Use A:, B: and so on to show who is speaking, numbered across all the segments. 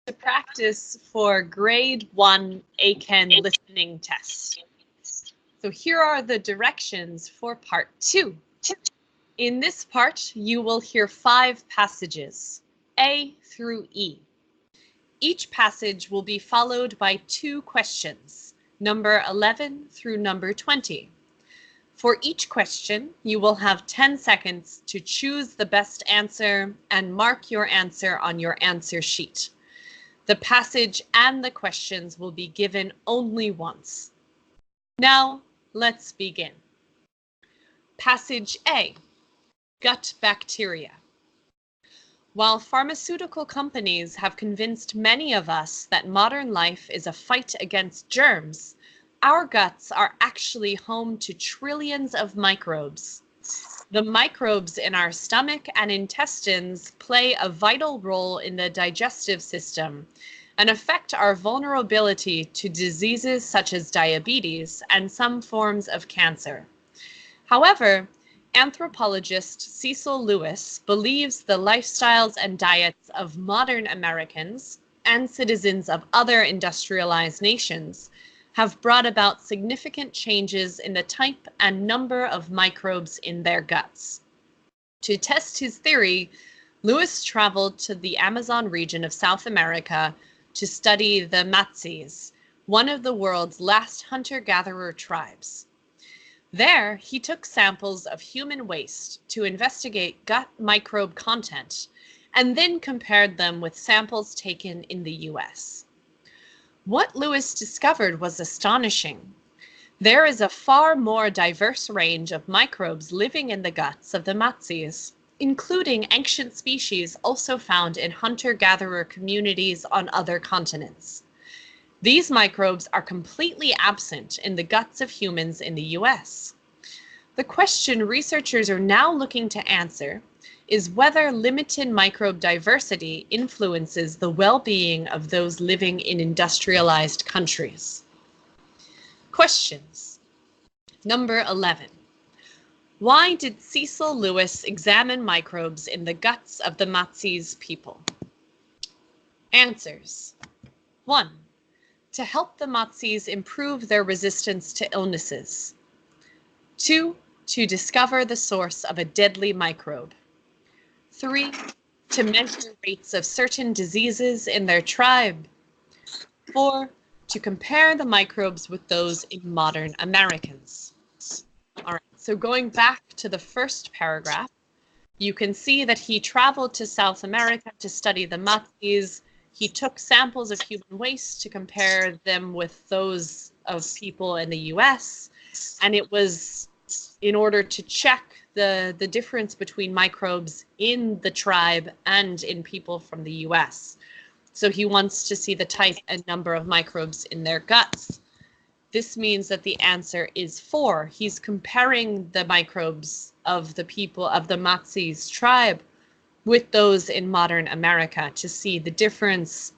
A: to practice for grade 1 Aiken listening test. So here are the directions for part 2. In this part, you will hear 5 passages, A through E. Each passage will be followed by 2 questions, number 11 through number 20. For each question, you will have 10 seconds to choose the best answer and mark your answer on your answer sheet. The passage and the questions will be given only once. Now, let's begin. Passage A, gut bacteria. While pharmaceutical companies have convinced many of us that modern life is a fight against germs, our guts are actually home to trillions of microbes. The microbes in our stomach and intestines play a vital role in the digestive system and affect our vulnerability to diseases such as diabetes and some forms of cancer. However, anthropologist Cecil Lewis believes the lifestyles and diets of modern Americans and citizens of other industrialized nations have brought about significant changes in the type and number of microbes in their guts. To test his theory, Lewis traveled to the Amazon region of South America to study the Matsis, one of the world's last hunter-gatherer tribes. There, he took samples of human waste to investigate gut microbe content and then compared them with samples taken in the US. What Lewis discovered was astonishing. There is a far more diverse range of microbes living in the guts of the Matsis, including ancient species also found in hunter-gatherer communities on other continents. These microbes are completely absent in the guts of humans in the US. The question researchers are now looking to answer is whether limited microbe diversity influences the well-being of those living in industrialized countries. Questions. Number 11. Why did Cecil Lewis examine microbes in the guts of the Matsis people? Answers. 1. To help the Matsis improve their resistance to illnesses. 2. To discover the source of a deadly microbe. 3. To measure rates of certain diseases in their tribe. 4. To compare the microbes with those in modern Americans. All right, so going back to the first paragraph, you can see that he traveled to South America to study the Matsis. He took samples of human waste to compare them with those of people in the US, and it was in order to check the difference between microbes in the tribe and in people from the US. So he wants to see the type and number of microbes in their guts. This means that the answer is 4. He's comparing the microbes of the people of the Matsis tribe with those in modern America to see the difference,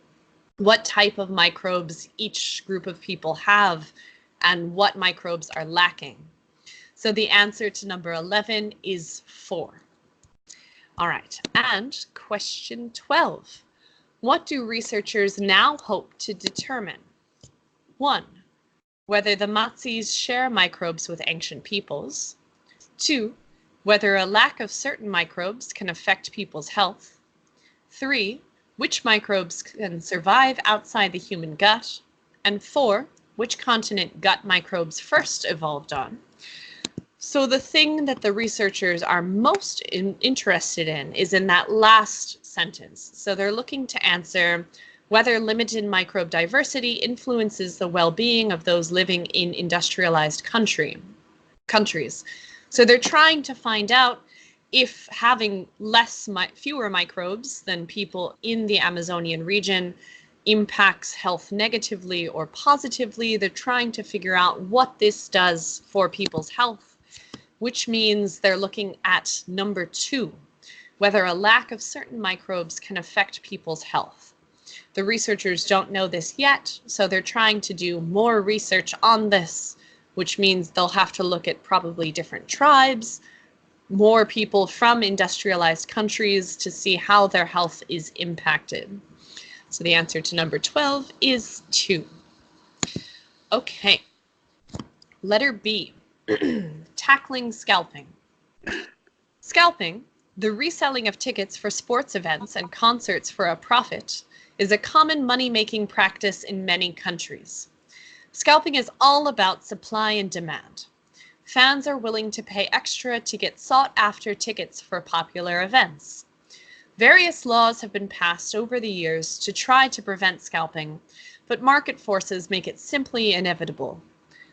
A: what type of microbes each group of people have, and what microbes are lacking. So the answer to number 11 is 4. All right, and question 12. What do researchers now hope to determine? 1. Whether the Matsis share microbes with ancient peoples. 2. Whether a lack of certain microbes can affect people's health. 3. Which microbes can survive outside the human gut. And 4. Which continent gut microbes first evolved on. So the thing that the researchers are most interested in is in that last sentence. So they're looking to answer whether limited microbe diversity influences the well-being of those living in industrialized countries. So they're trying to find out if having fewer microbes than people in the Amazonian region impacts health negatively or positively. They're trying to figure out what this does for people's health, which means they're looking at number 2, whether a lack of certain microbes can affect people's health. The researchers don't know this yet, so they're trying to do more research on this, which means they'll have to look at probably different tribes, more people from industrialized countries to see how their health is impacted. So the answer to number 12 is 2. Okay. Letter B. Tackling scalping. Scalping, the reselling of tickets for sports events and concerts for a profit, is a common money-making practice in many countries. Scalping is all about supply and demand. Fans are willing to pay extra to get sought-after tickets for popular events. Various laws have been passed over the years to try to prevent scalping, but market forces make it simply inevitable.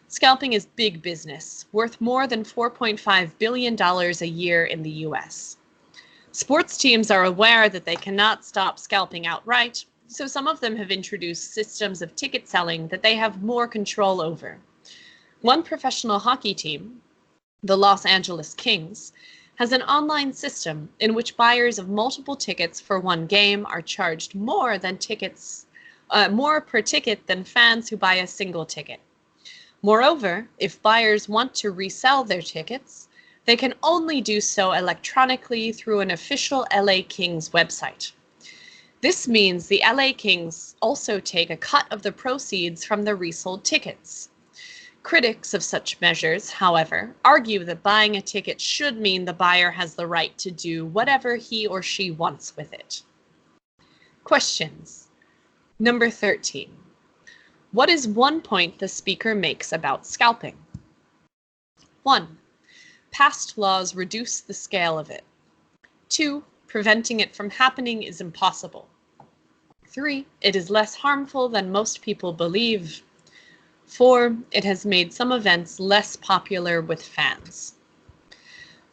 A: Scalping is big business, worth more than $4.5 billion a year in the US. Sports teams are aware that they cannot stop scalping outright, so some of them have introduced systems of ticket selling that they have more control over. One professional hockey team, the Los Angeles Kings, has an online system in which buyers of multiple tickets for one game are charged more per ticket than fans who buy a single ticket. Moreover, if buyers want to resell their tickets, they can only do so electronically through an official LA Kings website. This means the LA Kings also take a cut of the proceeds from the resold tickets. Critics of such measures, however, argue that buying a ticket should mean the buyer has the right to do whatever he or she wants with it. Questions. Number 13. What is one point the speaker makes about scalping? 1. Past laws reduce the scale of it. 2. Preventing it from happening is impossible. 3. It is less harmful than most people believe. 4. It has made some events less popular with fans.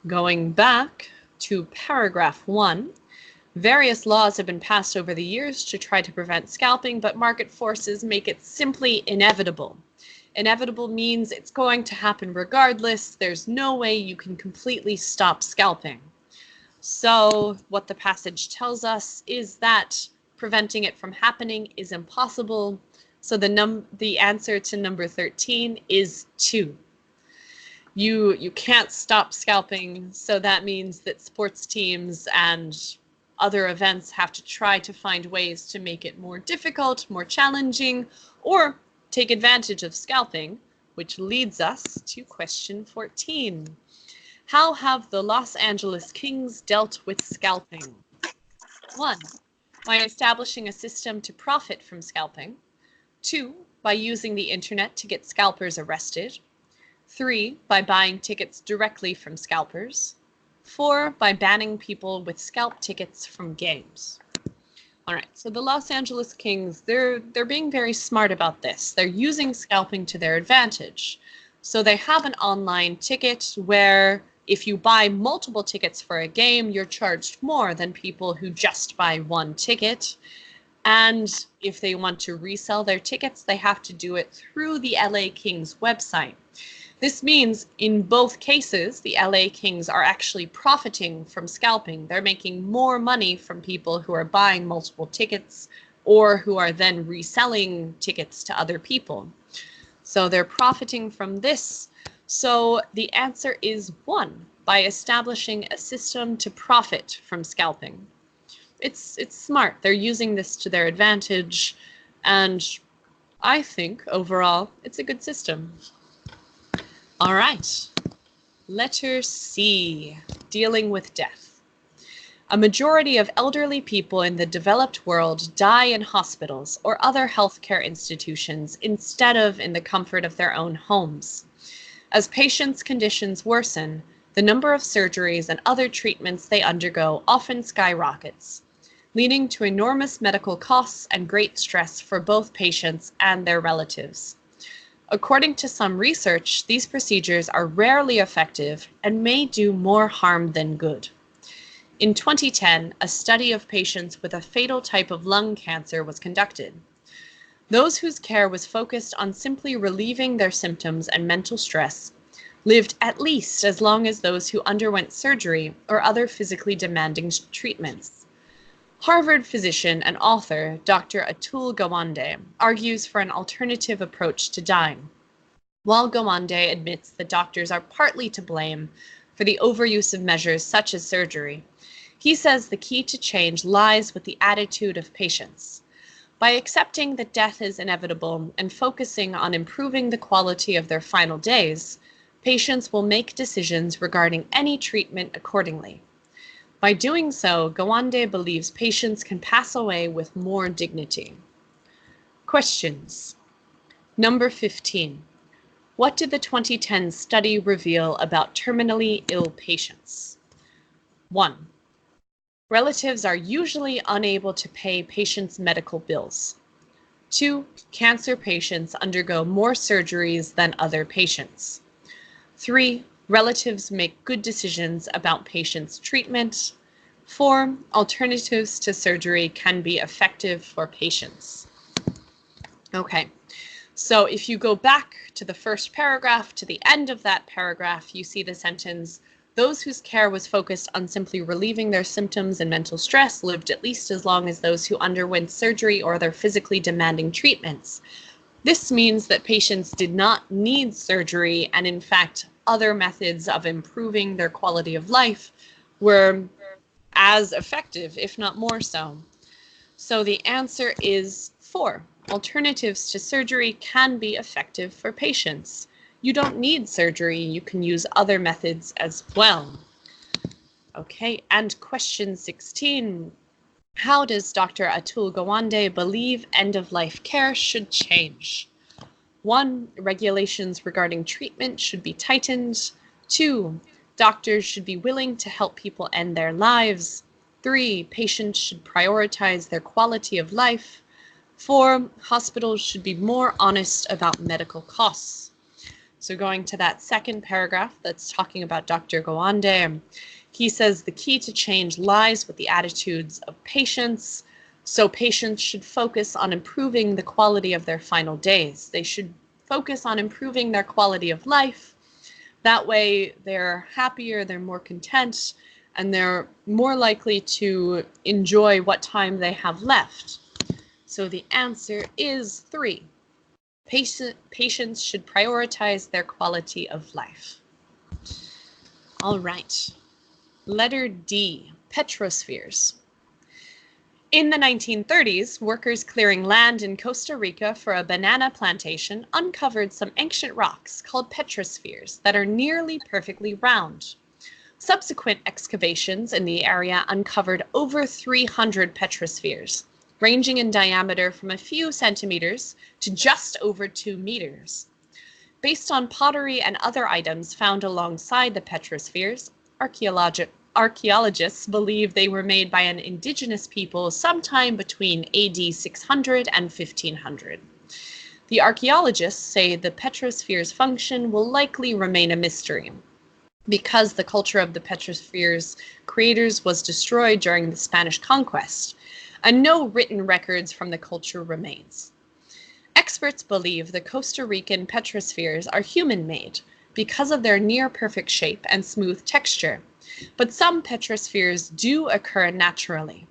A: Going back to paragraph 1, various laws have been passed over the years to try to prevent scalping, but market forces make it simply inevitable. Inevitable means it's going to happen regardless. There's no way you can completely stop scalping. So what the passage tells us is that preventing it from happening is impossible. So the answer to number 13 is 2. You can't stop scalping, so that means that sports teams and other events have to try to find ways to make it more difficult, more challenging, or take advantage of scalping, which leads us to question 14. How have the Los Angeles Kings dealt with scalping? 1. By establishing a system to profit from scalping. 2. By using the internet to get scalpers arrested. 3. By buying tickets directly from scalpers. 4. By banning people with scalp tickets from games. All right, so the Los Angeles Kings, they're being very smart about this. They're using scalping to their advantage. So they have an online ticket where if you buy multiple tickets for a game, you're charged more than people who just buy one ticket. And if they want to resell their tickets, they have to do it through the LA Kings website. This means in both cases, the LA Kings are actually profiting from scalping. They're making more money from people who are buying multiple tickets or who are then reselling tickets to other people. So they're profiting from this. So the answer is 1, by establishing a system to profit from scalping. It's smart. They're using this to their advantage, and I think overall it's a good system. All right, letter C, dealing with death. A majority of elderly people in the developed world die in hospitals or other healthcare institutions instead of in the comfort of their own homes. As patients' conditions worsen, the number of surgeries and other treatments they undergo often skyrockets, leading to enormous medical costs and great stress for both patients and their relatives. According to some research, these procedures are rarely effective and may do more harm than good. In 2010, a study of patients with a fatal type of lung cancer was conducted. Those whose care was focused on simply relieving their symptoms and mental stress lived at least as long as those who underwent surgery or other physically demanding treatments. Harvard physician and author Dr. Atul Gawande argues for an alternative approach to dying. While Gawande admits that doctors are partly to blame for the overuse of measures such as surgery, he says the key to change lies with the attitude of patients. By accepting that death is inevitable and focusing on improving the quality of their final days, patients will make decisions regarding any treatment accordingly. By doing so, Gawande believes patients can pass away with more dignity. Questions. Number 15. What did the 2010 study reveal about terminally ill patients? 1. Relatives are usually unable to pay patients' medical bills. 2. Cancer patients undergo more surgeries than other patients. 3. Relatives make good decisions about patients' treatment. 4. Alternatives to surgery can be effective for patients. Okay, so if you go back to the first paragraph, to the end of that paragraph, you see the sentence, those whose care was focused on simply relieving their symptoms and mental stress lived at least as long as those who underwent surgery or other physically demanding treatments. This means that patients did not need surgery, and in fact, other methods of improving their quality of life were as effective, if not more so. So the answer is 4. Alternatives to surgery can be effective for patients. You don't need surgery, you can use other methods as well. Okay, and question 16. How does Dr. Atul Gawande believe end-of-life care should change? 1. Regulations regarding treatment should be tightened. 2. Doctors should be willing to help people end their lives. 3. Patients should prioritize their quality of life. 4. Hospitals should be more honest about medical costs. So going to that second paragraph that's talking about Dr. Gawande, he says the key to change lies with the attitudes of patients. So patients should focus on improving the quality of their final days. They should focus on improving their quality of life. That way they're happier, they're more content, and they're more likely to enjoy what time they have left. So the answer is 3. Patients should prioritize their quality of life. All right. Letter D, petrospheres. In the 1930s, workers clearing land in Costa Rica for a banana plantation uncovered some ancient rocks called petrospheres that are nearly perfectly round. Subsequent excavations in the area uncovered over 300 petrospheres, ranging in diameter from a few centimeters to just over 2 meters. Based on pottery and other items found alongside the petrospheres, archaeologists believe they were made by an indigenous people sometime between AD 600 and 1500. The archaeologists say the petrospheres' function will likely remain a mystery, because the culture of the petrospheres' creators was destroyed during the Spanish conquest, and no written records from the culture remains. Experts believe the Costa Rican petrospheres are human-made because of their near-perfect shape and smooth texture, but some petrospheres do occur naturally.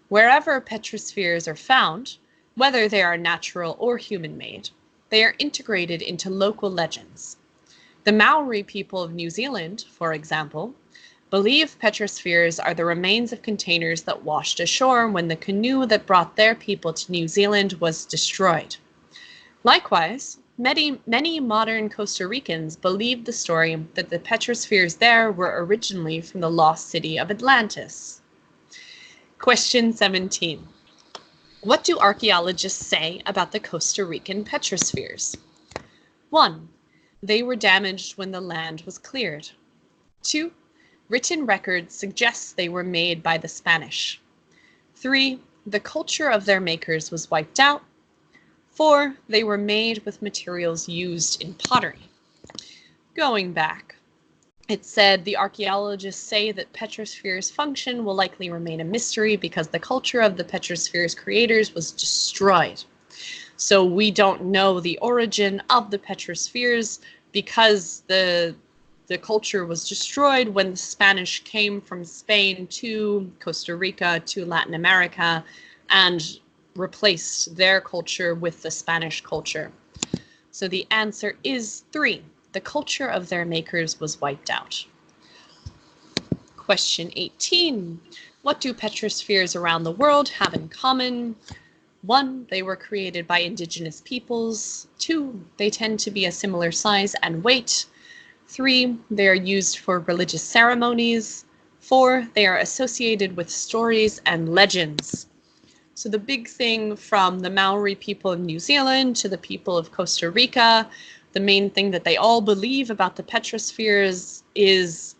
A: Wherever petrospheres are found, whether they are natural or human-made, they are integrated into local legends. The Maori people of New Zealand, for example, believe petrospheres are the remains of containers that washed ashore when the canoe that brought their people to New Zealand was destroyed. Likewise, many modern Costa Ricans believe the story that the petrospheres there were originally from the lost city of Atlantis. Question 17. What do archaeologists say about the Costa Rican petrospheres? 1. They were damaged when the land was cleared. 2. Written records suggest they were made by the Spanish. 3. The culture of their makers was wiped out. 4. They were made with materials used in pottery. Going back, it said the archaeologists say that petrospheres' function will likely remain a mystery because the culture of the petrospheres' creators was destroyed. So we don't know the origin of the petrospheres because the culture was destroyed when the Spanish came from Spain to Costa Rica to Latin America and replaced their culture with the Spanish culture. So the answer is 3. The culture of their makers was wiped out. Question 18. What do petrospheres around the world have in common? 1, they were created by indigenous peoples. 2, they tend to be a similar size and weight. 3, they are used for religious ceremonies. 4, they are associated with stories and legends. So the big thing from the Maori people of New Zealand to the people of Costa Rica, the main thing that they all believe about the petrospheres is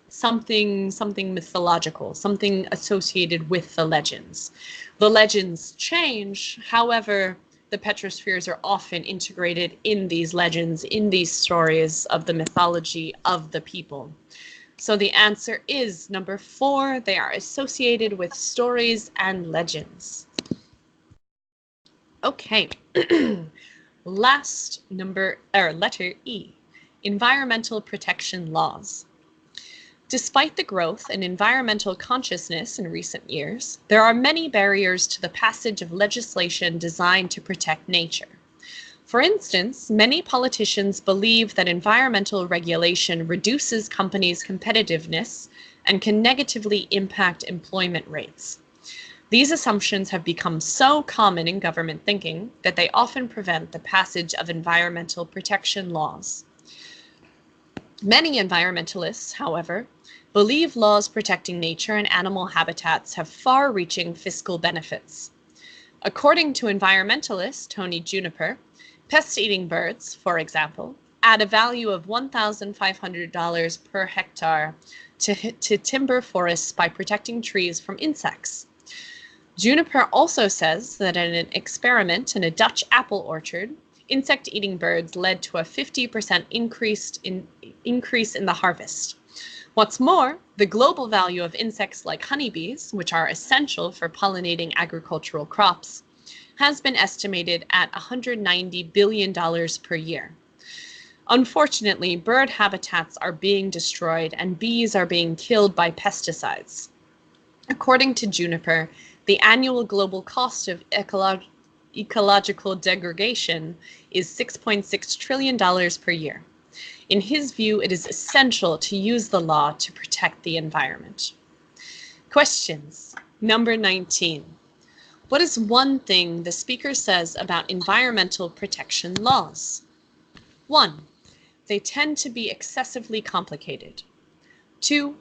A: something mythological, something associated with the legends. The legends change, however, the petrospheres are often integrated in these legends, in these stories of the mythology of the people. So the answer is number 4, they are associated with stories and legends. Okay, last letter E, environmental protection laws. Despite the growth in environmental consciousness in recent years, there are many barriers to the passage of legislation designed to protect nature. For instance, many politicians believe that environmental regulation reduces companies' competitiveness and can negatively impact employment rates. These assumptions have become so common in government thinking that they often prevent the passage of environmental protection laws. Many environmentalists, however, believe laws protecting nature and animal habitats have far-reaching fiscal benefits. According to environmentalist Tony Juniper, pest-eating birds, for example, add a value of $1,500 per hectare to timber forests by protecting trees from insects. Juniper also says that in an experiment in a Dutch apple orchard, insect-eating birds led to a 50% increase in the harvest. What's more, the global value of insects like honeybees, which are essential for pollinating agricultural crops, has been estimated at $190 billion per year. Unfortunately, bird habitats are being destroyed and bees are being killed by pesticides. According to Juniper, the annual global cost of ecological degradation is $6.6 trillion per year. In his view, it is essential to use the law to protect the environment. Questions. Number 19. What is one thing the speaker says about environmental protection laws? 1. They tend to be excessively complicated. 2.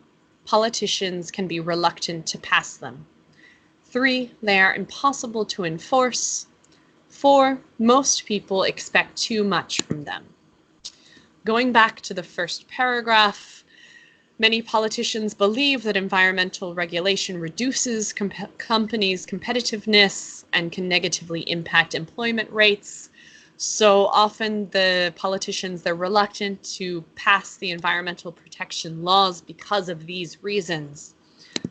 A: Politicians can be reluctant to pass them. 3. They are impossible to enforce. 4. Most people expect too much from them. Going back to the first paragraph, many politicians believe that environmental regulation reduces companies' competitiveness and can negatively impact employment rates. So often the politicians, they're reluctant to pass the environmental protection laws because of these reasons.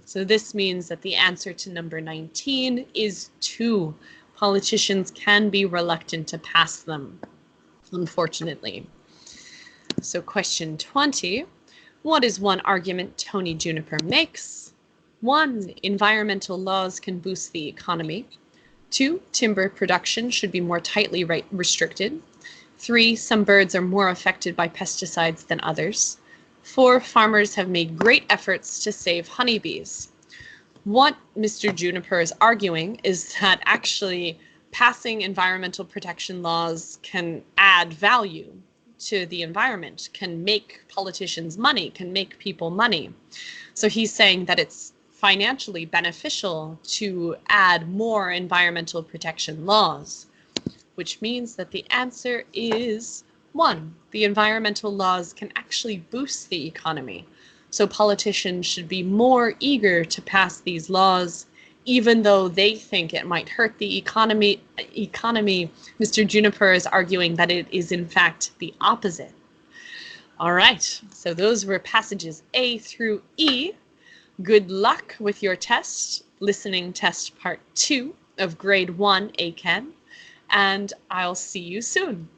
A: So this means that the answer to number 19 is 2. Politicians can be reluctant to pass them, unfortunately. So question 20, what is one argument Tony Juniper makes? 1. Environmental laws can boost the economy. 2. Timber production should be more tightly restricted. 3. Some birds are more affected by pesticides than others. 4. Farmers have made great efforts to save honeybees. What Mr. Juniper is arguing is that actually passing environmental protection laws can add value to the environment, can make politicians money, can make people money. So he's saying that it's financially beneficial to add more environmental protection laws, which means that the answer is 1. The environmental laws can actually boost the economy. So politicians should be more eager to pass these laws, even though they think it might hurt the economy. Mr. Juniper is arguing that it is in fact the opposite. All right, so those were passages A through E. Good luck with your test, listening test part 2 of grade 1 ACAN, and I'll see you soon.